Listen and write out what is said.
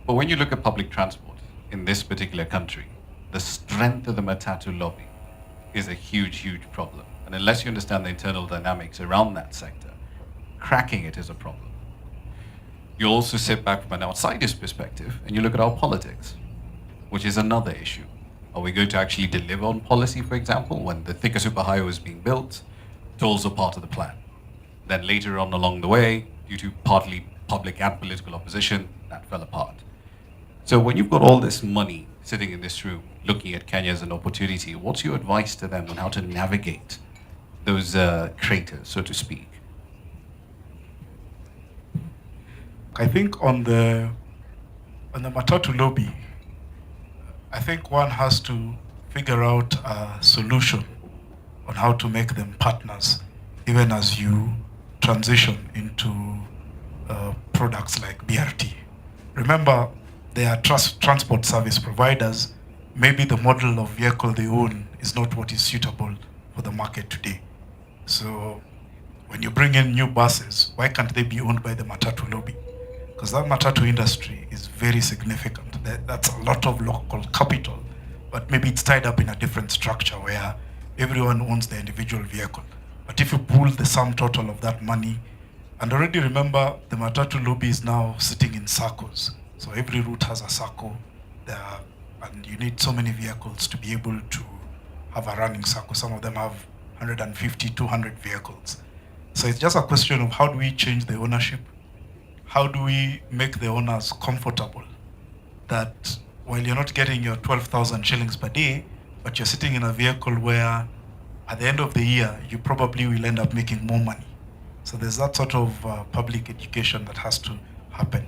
But when you look at public transport in this particular country, the strength of the Matatu lobby is a huge, huge problem. And unless you understand the internal dynamics around that sector, cracking it is a problem. You also sit back from an outsider's perspective and you look at our politics, which is another issue. Are we going to actually deliver on policy, for example, when the Thika Superhighway was being built? Tolls are part of the plan. Then later on along the way, due to partly public and political opposition, that fell apart. So when you've got all this money sitting in this room, looking at Kenya as an opportunity, what's your advice to them on how to navigate those craters, so to speak? I think on the Matatu lobby, I think one has to figure out a solution on how to make them partners, even as you transition into products like BRT. Remember, they are transport service providers. Maybe the model of vehicle they own is not what is suitable for the market today. So when you bring in new buses, why can't they be owned by the Matatu lobby? Because that Matatu industry is very significant. That's a lot of local capital, but maybe it's tied up in a different structure where everyone owns their individual vehicle. But if you pool the sum total of that money, and already remember the Matatu lobby is now sitting in circles. So every route has a circle there, and you need so many vehicles to be able to have a running circle. Some of them have 150, 200 vehicles. So it's just a question of how do we change the ownership? How do we make the owners comfortable that while you're not getting your 12,000 shillings per day, but you're sitting in a vehicle where at the end of the year, you probably will end up making more money. So there's that sort of public education that has to happen.